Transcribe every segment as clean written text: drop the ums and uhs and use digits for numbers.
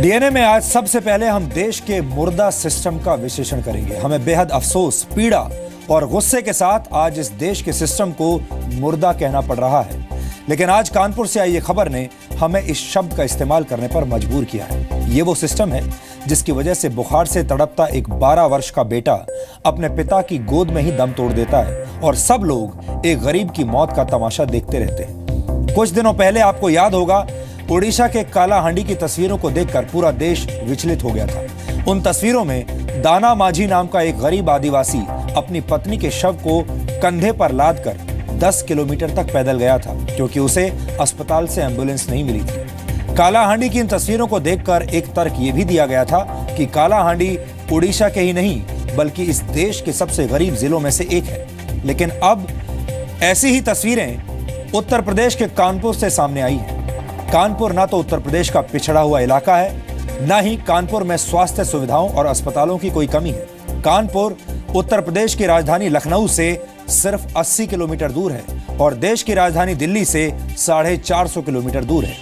DNA में आज सबसे पहले हम देश के मुर्दा सिस्टम का विश्लेषण करेंगे। हमें बेहद अफसोस, पीड़ा और गुस्से के साथ आज इस देश के सिस्टम को मुर्दा कहना पड़ रहा है। लेकिन आज कानपुर से आई ये खबर ने हमें इस शब्द का इस्तेमाल करने पर मजबूर किया है। ये वो सिस्टम है जिसकी वजह से बुखार से तड़पता एक 12 वर्ष का बेटा अपने पिता की गोद में ही दम तोड़ देता है और सब लोग एक गरीब की मौत का तमाशा देखते रहते हैं। कुछ दिनों पहले आपको याद होगा, ओडिशा के कालाहांडी की तस्वीरों को देखकर पूरा देश विचलित हो गया था। उन तस्वीरों में दाना माझी नाम का एक गरीब आदिवासी अपनी पत्नी के शव को कंधे पर लादकर 10 किलोमीटर तक पैदल गया था क्योंकि उसे अस्पताल से एम्बुलेंस नहीं मिली थी। कालाहांडी की इन तस्वीरों को देखकर एक तर्क ये भी दिया गया था कि कालाहांडी ओडिशा के ही नहीं बल्कि इस देश के सबसे गरीब जिलों में से एक है। लेकिन अब ऐसी ही तस्वीरें उत्तर प्रदेश के कानपुर से सामने आई हैं। कानपुर ना तो उत्तर प्रदेश का पिछड़ा हुआ इलाका है, ना ही कानपुर में स्वास्थ्य सुविधाओं और अस्पतालों की कोई कमी है। कानपुर उत्तर प्रदेश की राजधानी लखनऊ से सिर्फ 80 किलोमीटर दूर है और देश की राजधानी दिल्ली से 450 किलोमीटर दूर है।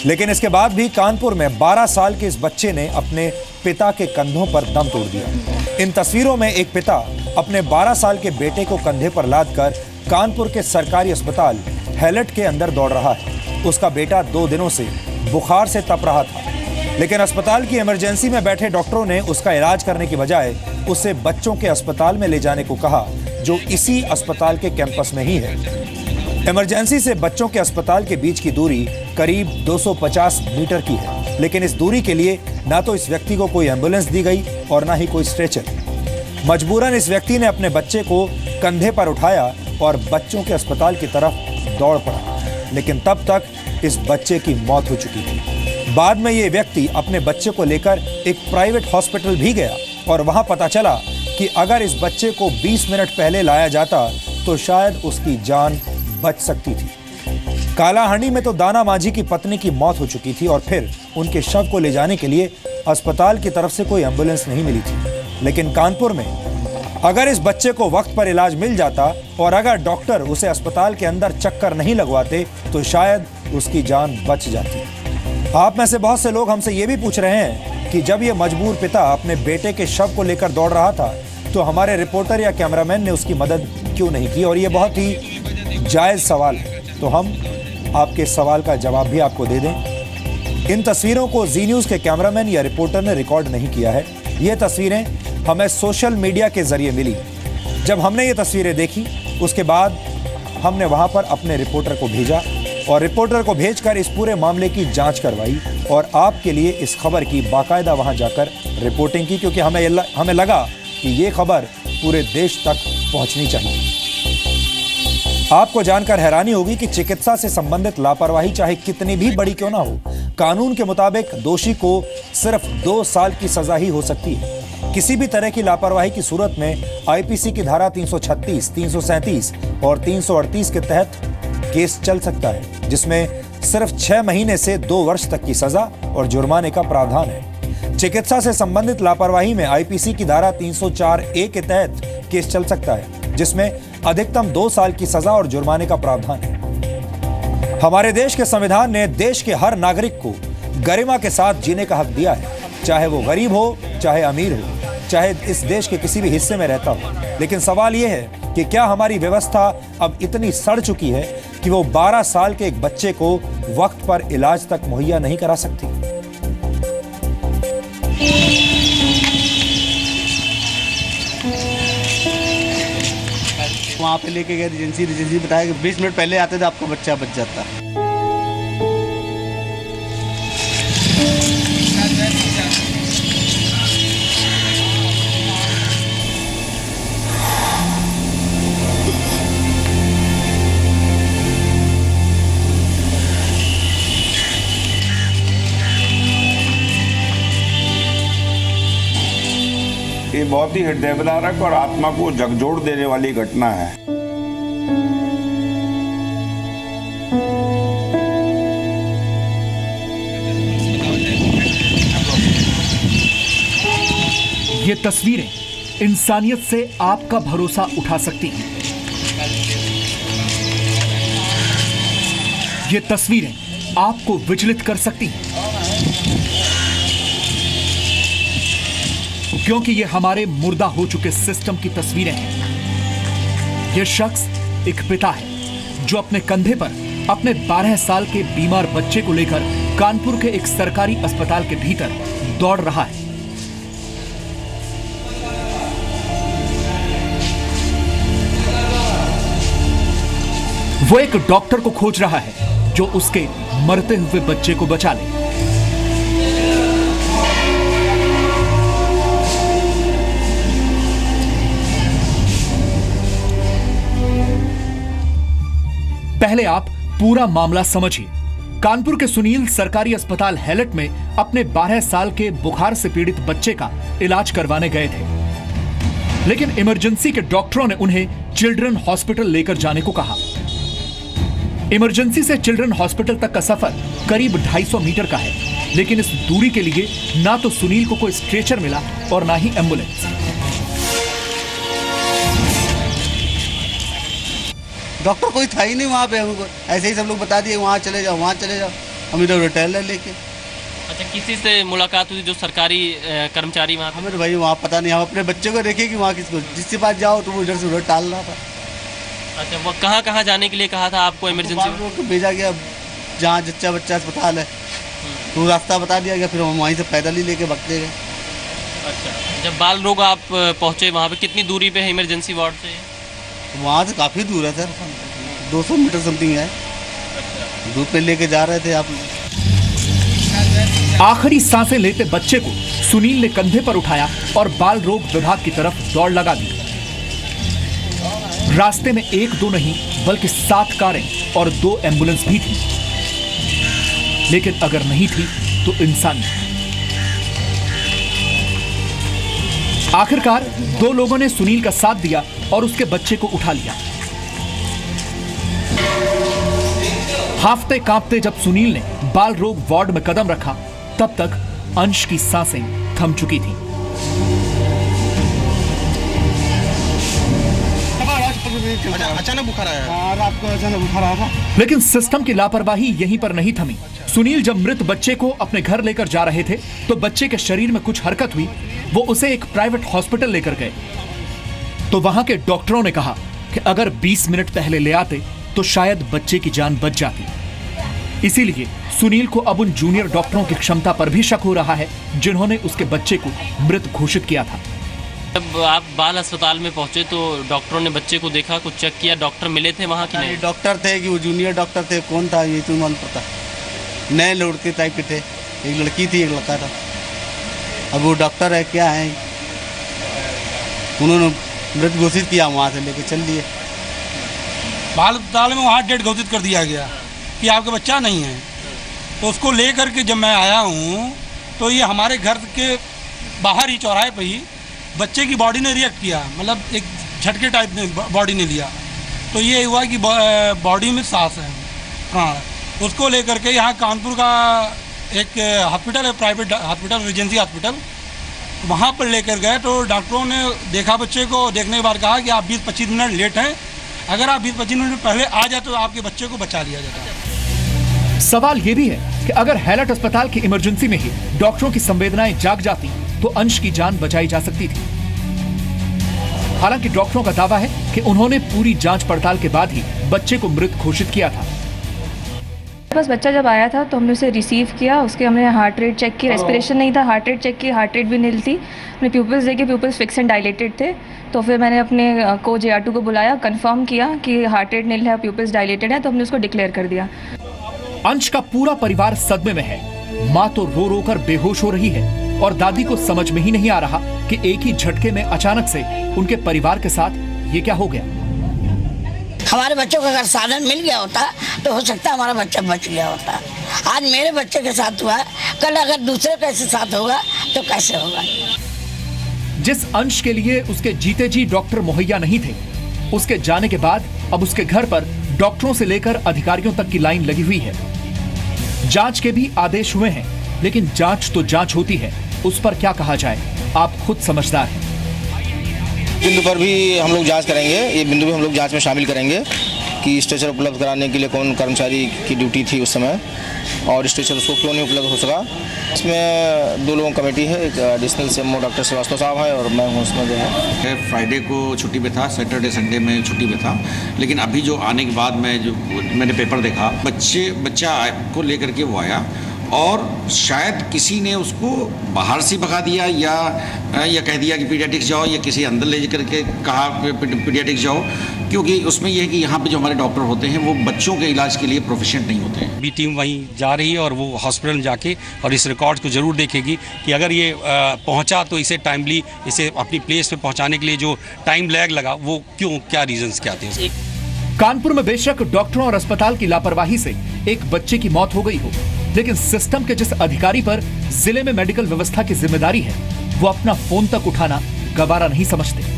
लेकिन इसके बाद भी कानपुर में 12 साल के इस बच्चे ने अपने पिता के कंधों पर दम तोड़ दिया। इन तस्वीरों में एक पिता अपने 12 साल के बेटे को कंधे पर लादकर कानपुर के सरकारी अस्पताल हैलट के अंदर दौड़ रहा है। उसका बेटा 2 दिनों से बुखार से तप रहा था, लेकिन अस्पताल की इमरजेंसी में बैठे डॉक्टरों ने उसका इलाज करने की बजाय उसे बच्चों के अस्पताल में ले जाने को कहा, जो इसी अस्पताल के कैंपस में ही है। इमरजेंसी से बच्चों के अस्पताल के बीच की दूरी करीब 250 मीटर की है, लेकिन इस दूरी के लिए ना तो इस व्यक्ति को कोई एम्बुलेंस दी गई और ना ही कोई स्ट्रेचर। मजबूरन इस व्यक्ति ने अपने बच्चे को कंधे पर उठाया और बच्चों के अस्पताल की तरफ दौड़ पड़ा, लेकिन तब तक इस बच्चे की मौत हो चुकी थी। बाद में ये व्यक्ति अपने बच्चे को लेकर एक प्राइवेट हॉस्पिटल भी गया और वहां पता चला कि अगर इस बच्चे को 20 मिनट पहले लाया जाता तो शायद उसकी जान बच सकती थी। कालाहांडी में तो दाना माझी की पत्नी की मौत हो चुकी थी और फिर उनके शव को ले जाने के लिए अस्पताल की तरफ से कोई एम्बुलेंस नहीं मिली थी। लेकिन कानपुर में अगर इस बच्चे को वक्त पर इलाज मिल जाता और अगर डॉक्टर उसे अस्पताल के अंदर चक्कर नहीं लगवाते तो शायद उसकी जान बच जाती। आप में से बहुत से लोग हमसे ये भी पूछ रहे हैं कि जब ये मजबूर पिता अपने बेटे के शव को लेकर दौड़ रहा था तो हमारे रिपोर्टर या कैमरामैन ने उसकी मदद क्यों नहीं की, और ये बहुत ही जायज़ सवाल है। तो हम आपके सवाल का जवाब भी आपको दे दें। इन तस्वीरों को जी न्यूज़ के कैमरामैन या रिपोर्टर ने रिकॉर्ड नहीं किया है। ये तस्वीरें हमें सोशल मीडिया के जरिए मिली। जब हमने ये तस्वीरें देखी उसके बाद हमने वहां पर अपने रिपोर्टर को भेजा और रिपोर्टर को भेजकर इस पूरे मामले की जांच करवाई और आपके लिए इस खबर की बाकायदा वहां जाकर रिपोर्टिंग की, क्योंकि हमें लगा कि ये खबर पूरे देश तक पहुंचनी चाहिए। आपको जानकर हैरानी होगी कि चिकित्सा से संबंधित लापरवाही चाहे कितनी भी बड़ी क्यों ना हो, कानून के मुताबिक दोषी को सिर्फ 2 साल की सजा ही हो सकती है। किसी भी तरह की लापरवाही की सूरत में आईपीसी की धारा 336, 337 और 338 के तहत केस चल सकता है, जिसमें सिर्फ 6 महीने से 2 वर्ष तक की सजा और जुर्माने का प्रावधान है। चिकित्सा से संबंधित लापरवाही में आईपीसी की धारा 304A के तहत केस चल सकता है, जिसमें अधिकतम 2 साल की सजा और जुर्माने का प्रावधान है। हमारे देश के संविधान ने देश के हर नागरिक को गरिमा के साथ जीने का हक दिया है, चाहे वो गरीब हो, चाहे अमीर हो, चाहे इस देश के किसी भी हिस्से में रहता हो। लेकिन सवाल यह है कि क्या हमारी व्यवस्था अब इतनी सड़ चुकी है कि वो 12 साल के एक बच्चे को वक्त पर इलाज तक मुहैया नहीं करा सकती? वहां पे लेके गए एजेंसी बताया कि 20 मिनट पहले आते थे आपका बच्चा बच जाता। ये बहुत ही हृदयविदारक और आत्मा को झकझोर देने वाली घटना है। ये तस्वीरें इंसानियत से आपका भरोसा उठा सकती हैं। ये तस्वीरें आपको विचलित कर सकती हैं। क्योंकि ये हमारे मुर्दा हो चुके सिस्टम की तस्वीरें हैं। यह शख्स एक पिता है जो अपने कंधे पर अपने 12 साल के बीमार बच्चे को लेकर कानपुर के एक सरकारी अस्पताल के भीतर दौड़ रहा है। वो एक डॉक्टर को खोज रहा है जो उसके मरते हुए बच्चे को बचा ले। पहले आप पूरा मामला समझिए। कानपुर के सुनील सरकारी अस्पताल हैलट में अपने 12 साल के बुखार से पीड़ित बच्चे का इलाज करवाने गए थे, लेकिन इमरजेंसी के डॉक्टरों ने उन्हें चिल्ड्रन हॉस्पिटल लेकर जाने को कहा। इमरजेंसी से चिल्ड्रन हॉस्पिटल तक का सफर करीब 250 मीटर का है, लेकिन इस दूरी के लिए ना तो सुनील को कोई स्ट्रेचर मिला और ना ही एम्बुलेंस। डॉक्टर कोई था ही नहीं वहाँ पे, हमको ऐसे ही सब लोग बता दिए वहाँ चले जाओ, वहाँ चले जाओ। हम इधर रिटेल लेके। अच्छा, किसी से मुलाकात हुई जो सरकारी कर्मचारी वहाँ? हमें तो भाई वहाँ पता नहीं, हम अपने बच्चे को देखे कि वहाँ किसको जिसके पास जाओ तो वो इधर से उधर टाल रहा था। अच्छा, वो कहाँ जाने के लिए कहा था आपको? इमरजेंसी में भेजा गया जहाँ जच्चा बच्चा अस्पताल है, तो रास्ता बता दिया गया, फिर हम वहीं से पैदल ही लेके भागते गए। अच्छा, जब बाल रोग आप पहुँचे वहाँ पे कितनी दूरी पे है इमरजेंसी वार्ड से? वहाँ से काफ़ी दूर है सर, 200 मीटर समथिंग है। दूर पे लेके जा रहे थे आप। आखिरी सांसें लेते बच्चे को सुनील ने कंधे पर उठाया और बाल रोग विभाग की तरफ दौड़ लगा दी। रास्ते में 1-2 नहीं बल्कि 7 कारें और 2 एम्बुलेंस भी थी, लेकिन अगर नहीं थी तो इंसान। आखिरकार 2 लोगों ने सुनील का साथ दिया और उसके बच्चे को उठा लिया। हाफते कांपते जब सुनील ने बाल रोग वार्ड में कदम रखा, तब तक अंश की सांसें थम चुकी थी। अचानक बुखार आया। रात को अचानक बुखार आया था। लेकिन सिस्टम की लापरवाही यहीं पर नहीं थमी। सुनील जब मृत बच्चे को अपने घर लेकर जा रहे थे तो बच्चे के शरीर में कुछ हरकत हुई। वो उसे एक प्राइवेट हॉस्पिटल लेकर गए तो वहां के डॉक्टरों ने कहा कि अगर 20 मिनट पहले ले आते तो शायद बच्चे की जान बच जाती। इसीलिए सुनील को अब उन जूनियर डॉक्टरों की क्षमता पर भी शक हो रहा है जिन्होंने उसके बच्चे को मृत घोषित किया था। जब आप बाल अस्पताल में पहुंचे तो डॉक्टरों ने बच्चे को देखा, कुछ चेक किया, डॉक्टर मिले थे वहाँ की? नहीं, डॉक्टर थे कि वो जूनियर डॉक्टर थे, कौन था ये तो मन पता। नए लड़के टाइप के थे, एक लड़की थी एक लड़का था। अब वो डॉक्टर है क्या है, उन्होंने मृत घोषित किया, वहाँ से लेके चल दिए। बाल अस्पताल में वहाँ डेट घोषित कर दिया गया कि आपका बच्चा नहीं है। तो उसको लेकर के जब मैं आया हूँ तो ये हमारे घर के बाहर ही चौराहे पे ही बच्चे की बॉडी ने रिएक्ट किया, मतलब एक झटके टाइप में बॉडी ने लिया। तो ये हुआ कि बॉडी में सांस है, प्राण। उसको लेकर के यहाँ कानपुर का एक हॉस्पिटल है, प्राइवेट हॉस्पिटल, रीजेंसी हॉस्पिटल, वहाँ पर लेकर गए तो डॉक्टरों ने देखा बच्चे को। देखने के बाद कहा कि आप 20-25 मिनट लेट हैं, अगर आप 20-25 मिनट पहले आ जाए तो आपके बच्चे को बचा लिया जाता। सवाल यह भी है कि अगर हैलट अस्पताल की इमरजेंसी में ही डॉक्टरों की संवेदनाएं जाग जाती तो अंश की जान बचाई जा सकती थी। हालांकि डॉक्टरों का दावा है कि उन्होंने पूरी जांच पड़ताल के बाद ही बच्चे को मृत घोषित किया था। बस बच्चा जब आया था तो हमने उसे रिसीव किया, उसके हमने हार्ट रेट चेक की, रेस्पिरेशन नहीं था, हार्ट रेट चेक की, हार्ट रेट भी नील थी। हमने प्यूपल्स देखे, प्यूपल्स फिक्स एंड डायलेटेड थे। तो फिर मैंने अपने को JR2 को बुलाया, कंफर्म किया कि हार्ट रेट नील है, प्यूपल्स डायलेटेड है, तो हमने उसको डिक्लेयर कर दिया। अंश का पूरा परिवार सदमे में है। माँ तो रो रो कर बेहोश हो रही है और दादी को समझ में ही नहीं आ रहा कि एक ही झटके में अचानक से उनके परिवार के साथ ये क्या हो गया। हमारे बच्चों को अगर साधन मिल गया होता तो हो सकता है हमारा बच्चा बच गया होता। आज मेरे बच्चे के साथ हुआ, कल अगर दूसरे के साथ होगा तो कैसे होगा। जिस अंश के लिए उसके जीते जी डॉक्टर मुहैया नहीं थे, उसके जाने के बाद अब उसके घर पर डॉक्टरों से लेकर अधिकारियों तक की लाइन लगी हुई है। जांच के भी आदेश हुए हैं, लेकिन जांच तो जांच होती है, उस पर क्या कहा जाए, आप खुद समझदार हैं। बिंदु पर भी हम लोग जांच करेंगे, ये बिंदु भी हम लोग जांच में शामिल करेंगे कि स्ट्रेचर उपलब्ध कराने के लिए कौन कर्मचारी की ड्यूटी थी उस समय और स्ट्रेचर उसको क्यों नहीं उपलब्ध हो सका। इसमें 2 लोगों की कमेटी है, एक एडिशनल सीएमओ डॉक्टर श्रीवास्तव साहब है और मैं हूँ उसमें जो है। फ्राइडे को छुट्टी पे था, सैटरडे संडे में छुट्टी पे था, लेकिन अभी जो आने के बाद मैंने पेपर देखा, बच्चा को लेकर के वो आया और शायद किसी ने उसको बाहर से भगा दिया या कह दिया कि पीडियाट्रिक्स जाओ, या किसी अंदर ले करके कहा पीडियाट्रिक्स जाओ, क्योंकि उसमें यह है कि यहाँ पे जो हमारे डॉक्टर होते हैं वो बच्चों के इलाज के लिए प्रोफेशनल नहीं होते हैं। बी टीम वहीं जा रही है और वो हॉस्पिटल जाके और इस रिकॉर्ड को ज़रूर देखेगी कि अगर ये पहुँचा तो इसे टाइमली इसे अपनी प्लेस पे पहुँचाने के लिए जो टाइम लैग लगा वो क्यों, क्या रीजंस क्या थे। कानपुर में बेशक डॉक्टरों और अस्पताल की लापरवाही से एक बच्चे की मौत हो गई हो, लेकिन सिस्टम के जिस अधिकारी पर जिले में मेडिकल व्यवस्था की जिम्मेदारी है वो अपना फोन तक उठाना गवारा नहीं समझते।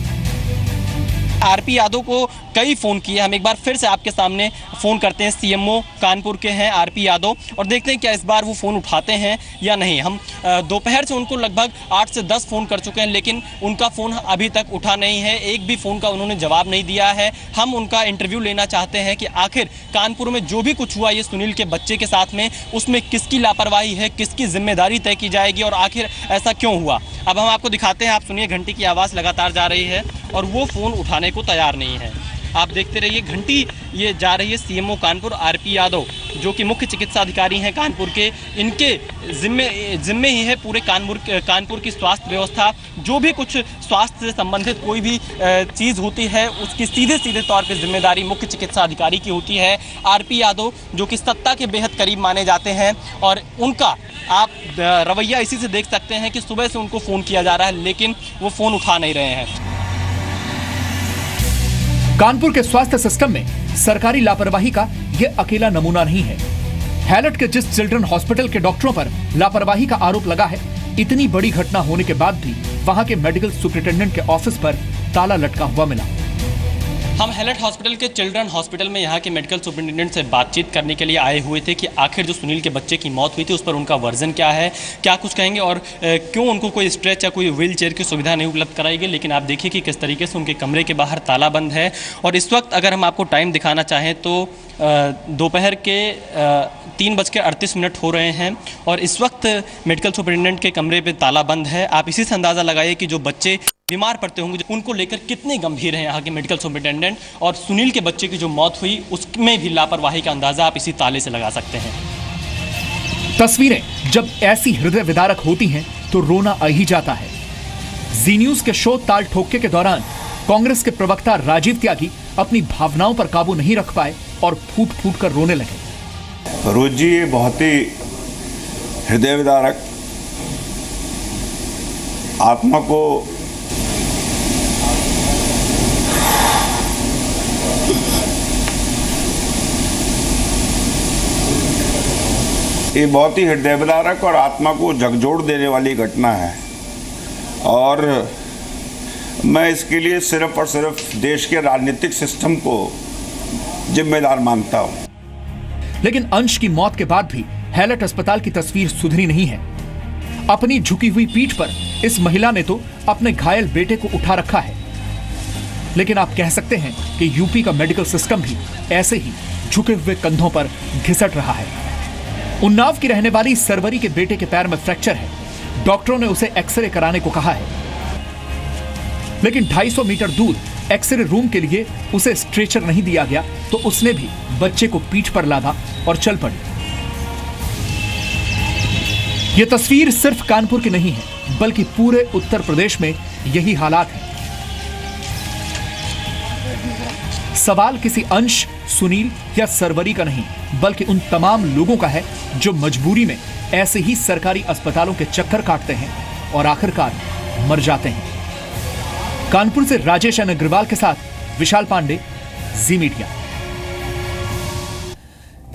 आरपी यादव को कई फ़ोन किए, हम एक बार फिर से आपके सामने फ़ोन करते हैं। सीएमओ कानपुर के हैं आरपी यादव, और देखते हैं क्या इस बार वो फ़ोन उठाते हैं या नहीं। हम दोपहर से उनको लगभग 8 से 10 फ़ोन कर चुके हैं, लेकिन उनका फ़ोन अभी तक उठा नहीं है, एक भी फ़ोन का उन्होंने जवाब नहीं दिया है। हम उनका इंटरव्यू लेना चाहते हैं कि आखिर कानपुर में जो भी कुछ हुआ ये सुनील के बच्चे के साथ में, उसमें किसकी लापरवाही है, किसकी जिम्मेदारी तय की जाएगी और आखिर ऐसा क्यों हुआ। अब हम आपको दिखाते हैं, आप सुनिए, घंटी की आवाज़ लगातार जा रही है और वो फ़ोन उठाने को तैयार नहीं है। आप देखते रहिए, घंटी ये जा रही है। सीएमओ कानपुर आरपी यादव जो कि मुख्य चिकित्सा अधिकारी हैं कानपुर के, इनके जिम्मे ही है पूरे कानपुर की स्वास्थ्य व्यवस्था। जो भी कुछ स्वास्थ्य से संबंधित कोई भी चीज़ होती है उसकी सीधे तौर पे जिम्मेदारी मुख्य चिकित्सा अधिकारी की होती है। आरपी यादव जो कि सत्ता के बेहद करीब माने जाते हैं और उनका आप रवैया इसी से देख सकते हैं कि सुबह से उनको फ़ोन किया जा रहा है लेकिन वो फ़ोन उठा नहीं रहे हैं। कानपुर के स्वास्थ्य सिस्टम में सरकारी लापरवाही का यह अकेला नमूना नहीं है। हैलट के जिस चिल्ड्रन हॉस्पिटल के डॉक्टरों पर लापरवाही का आरोप लगा है, इतनी बड़ी घटना होने के बाद भी वहां के मेडिकल सुपरिटेंडेंट के ऑफिस पर ताला लटका हुआ मिला। हम हैलट हॉस्पिटल के चिल्ड्रन हॉस्पिटल में यहाँ के मेडिकल सुपरिटेंडेंट से बातचीत करने के लिए आए हुए थे कि आखिर जो सुनील के बच्चे की मौत हुई थी उस पर उनका वर्जन क्या है, क्या कुछ कहेंगे और क्यों उनको कोई स्ट्रेच या कोई व्हील चेयर की सुविधा नहीं उपलब्ध कराई गई। लेकिन आप देखिए कि किस तरीके से उनके कमरे के बाहर ताला बंद है। और इस वक्त अगर हम आपको टाइम दिखाना चाहें तो दोपहर के 3:38 हो रहे हैं और इस वक्त मेडिकल सुपरिटेंडेंट के कमरे पे ताला बंद है। आप इसी से अंदाज़ा लगाइए कि जो बच्चे बीमार पड़ते होंगे उनको लेकर कितने गंभीर हैं यहाँ के मेडिकल सुपरिटेंडेंट, और सुनील के बच्चे की जो मौत हुई उसमें भी लापरवाही का अंदाज़ा आप इसी ताले से लगा सकते हैं। तस्वीरें जब ऐसी हृदय विदारक होती हैं तो रोना आ ही जाता है। जी न्यूज के शो ताल ठोके के दौरान कांग्रेस के प्रवक्ता राजीव त्यागी अपनी भावनाओं पर काबू नहीं रख पाए और फूट फूट कर रोने लगे। रोज जी, ये बहुत ही हृदय विदारक, आत्मा को ये बहुत ही हृदय विदारक और आत्मा को झकझोर देने वाली घटना है और मैं इसके लिए सिर्फ और सिर्फ देश के राजनीतिक सिस्टम को जिम्मेदार मानता हूं। लेकिन अंश की मौत के बाद भी हैलट अस्पताल की तस्वीर सुधरी नहीं है। अपनी झुकी हुई पीठ पर इस महिला ने तो अपने घायल बेटे को उठा रखा है, लेकिन आप कह सकते हैं कि यूपी का मेडिकल सिस्टम भी ऐसे ही झुके हुए कंधों पर घिसट रहा है। उन्नाव की रहने वाली सरवरी के बेटे के पैर में फ्रैक्चर है। डॉक्टरों ने उसे एक्सरे कराने को कहा है, लेकिन 250 मीटर दूर एक्सरे रूम के लिए उसे स्ट्रेचर नहीं दिया गया तो उसने भी बच्चे को पीठ पर लादा और चल पड़ी। यह तस्वीर सिर्फ कानपुर की नहीं है बल्कि पूरे उत्तर प्रदेश में यही हालात है। सवाल किसी अंश, सुनील या सरवरी का नहीं बल्कि उन तमाम लोगों का है जो मजबूरी में ऐसे ही सरकारी अस्पतालों के चक्कर काटते हैं और आखिरकार मर जाते हैं। कानपुर से राजेश अग्रवाल के साथ विशाल पांडे, जी मीडिया।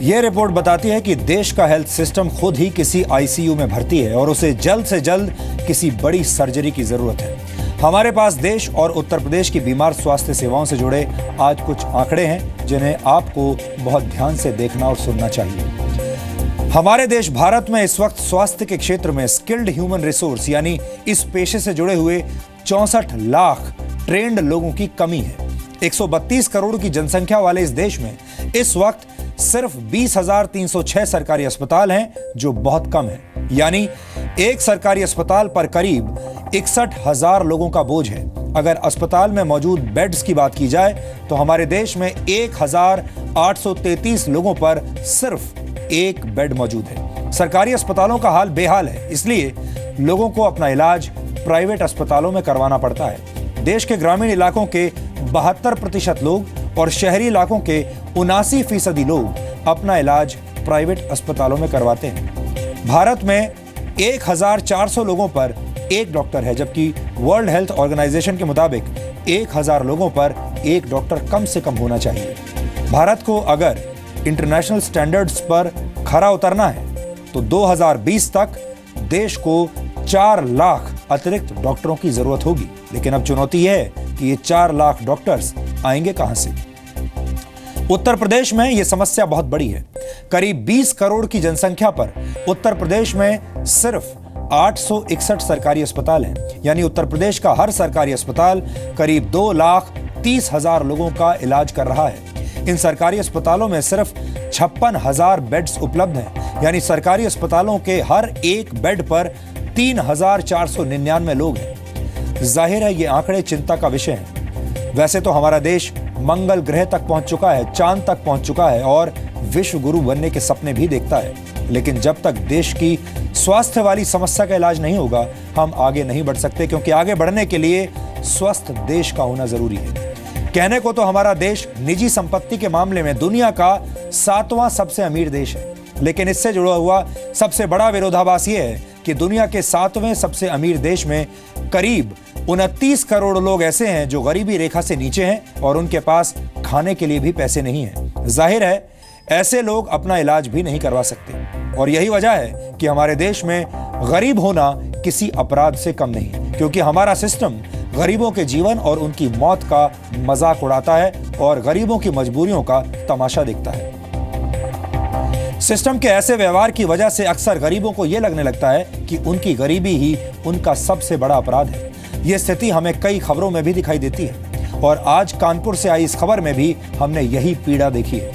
यह रिपोर्ट बताती है कि देश का हेल्थ सिस्टम खुद ही किसी आईसीयू में भर्ती है और उसे जल्द से जल्द किसी बड़ी सर्जरी की जरूरत है। हमारे पास देश और उत्तर प्रदेश की बीमार स्वास्थ्य सेवाओं से जुड़े आज कुछ आंकड़े हैं जिन्हें आपको बहुत ध्यान से देखना और सुनना चाहिए। हमारे देश भारत में इस वक्त स्वास्थ्य के क्षेत्र में स्किल्ड ह्यूमन रिसोर्स यानी इस पेशे से जुड़े हुए 64 लाख ट्रेंड लोगों की कमी है। 132 करोड़ की जनसंख्या वाले इस देश में इस वक्त सिर्फ 20,306 सरकारी अस्पताल हैं, जो बहुत कम है। यानी एक सरकारी अस्पताल पर करीब 61,000 लोगों का बोझ है। अगर अस्पताल में मौजूद बेड्स की बात की जाए तो हमारे देश में 1,833 लोगों पर सिर्फ एक बेड मौजूद है। सरकारी अस्पतालों का हाल बेहाल है, इसलिए लोगों को अपना इलाज प्राइवेट अस्पतालों में करवाना पड़ता है। देश के ग्रामीण इलाकों के 72% लोग और शहरी इलाकों के 79% लोग अपना इलाज प्राइवेट अस्पतालों में करवाते हैं। भारत में 1,400 लोगों पर एक डॉक्टर है, जबकि वर्ल्ड हेल्थ ऑर्गेनाइजेशन के मुताबिक 1,000 लोगों पर एक डॉक्टर कम से कम होना चाहिए। भारत को अगर इंटरनेशनल स्टैंडर्ड्स पर खरा उतरना है तो 2020 तक देश को 4 लाख अतिरिक्त डॉक्टरों की जरूरत होगी। लेकिन अब चुनौती यह है कि ये 4 लाख डॉक्टर्स आएंगे कहां से। उत्तर प्रदेश में यह समस्या बहुत बड़ी है। करीब 20 करोड़ की जनसंख्या पर उत्तर प्रदेश में सिर्फ 861 सरकारी अस्पताल हैं। यानी उत्तर प्रदेश का हर सरकारी अस्पताल करीब 2,30,000 लोगों का इलाज कर रहा है। इन सरकारी अस्पतालों में सिर्फ 56,000 बेड्स उपलब्ध हैं। यानी सरकारी अस्पतालों के हर एक बेड पर 3,499 लोग हैं। जाहिर है ये आंकड़े चिंता का विषय हैं। वैसे तो हमारा देश मंगल ग्रह तक पहुंच चुका है, चांद तक पहुंच चुका है और विश्व गुरु बनने के सपने भी देखता है। लेकिन जब तक देश की स्वास्थ्य वाली समस्या का इलाज नहीं होगा, हम आगे नहीं बढ़ सकते, क्योंकि आगे बढ़ने के लिए स्वस्थ देश का होना जरूरी है। कहने को तो हमारा देश निजी संपत्ति के मामले में दुनिया का 7वां सबसे अमीर देश है, लेकिन इससे जुड़ा हुआ सबसे बड़ा विरोधाभास यह है कि दुनिया के 7वें सबसे अमीर देश में करीब 29 करोड़ लोग ऐसे हैं जो गरीबी रेखा से नीचे हैं और उनके पास खाने के लिए भी पैसे नहीं हैं। जाहिर है ऐसे लोग अपना इलाज भी नहीं करवा सकते और यही वजह है कि हमारे देश में गरीब होना किसी अपराध से कम नहीं, क्योंकि हमारा सिस्टम गरीबों के जीवन और उनकी मौत का मजाक उड़ाता है और गरीबों की मजबूरियों का तमाशा देखता है। सिस्टम के ऐसे व्यवहार की वजह से अक्सर गरीबों को यह लगने लगता है कि उनकी गरीबी ही उनका सबसे बड़ा अपराध है। यह स्थिति हमें कई खबरों में भी दिखाई देती है और आज कानपुर से आई इस खबर में भी हमने यही पीड़ा देखी है।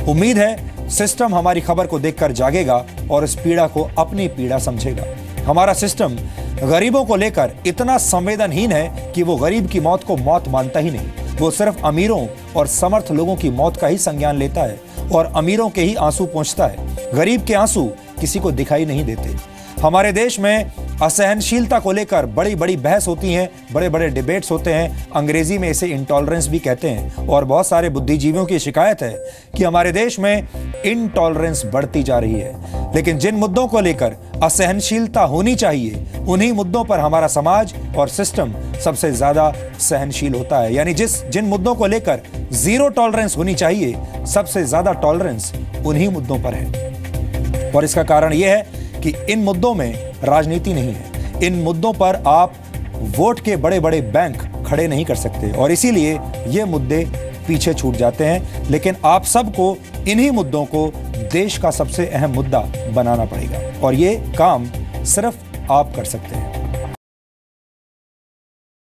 उम्मीद है सिस्टम हमारी खबर को देखकर जागेगा और इस पीड़ा को अपनी पीड़ा समझेगा। हमारा सिस्टम गरीबों को लेकर इतना संवेदनहीन है कि वो गरीब की मौत को मौत मानता ही नहीं। वो सिर्फ अमीरों और समर्थ लोगों की मौत का ही संज्ञान लेता है और अमीरों के ही आंसू पोंछता है। गरीब के आंसू किसी को दिखाई नहीं देते। हमारे देश में असहनशीलता को लेकर बड़ी बड़ी बहस होती हैं, बड़े बड़े डिबेट्स होते हैं। अंग्रेजी में इसे इंटॉलरेंस भी कहते हैं और बहुत सारे बुद्धिजीवियों की शिकायत है कि हमारे देश में इंटॉलरेंस बढ़ती जा रही है। लेकिन जिन मुद्दों को लेकर असहनशीलता होनी चाहिए, उन्हीं मुद्दों पर हमारा समाज और सिस्टम सबसे ज्यादा सहनशील होता है। यानी जिन मुद्दों को लेकर जीरो टॉलरेंस होनी चाहिए, सबसे ज्यादा टॉलरेंस उन्हीं मुद्दों पर है। और इसका कारण यह है कि इन मुद्दों में राजनीति नहीं है। इन मुद्दों पर आप वोट के बड़े बड़े बैंक खड़े नहीं कर सकते और इसीलिए ये मुद्दे पीछे छूट जाते हैं। लेकिन आप सबको इन्हीं मुद्दों को देश का सबसे अहम मुद्दा बनाना पड़ेगा और ये काम सिर्फ आप कर सकते हैं।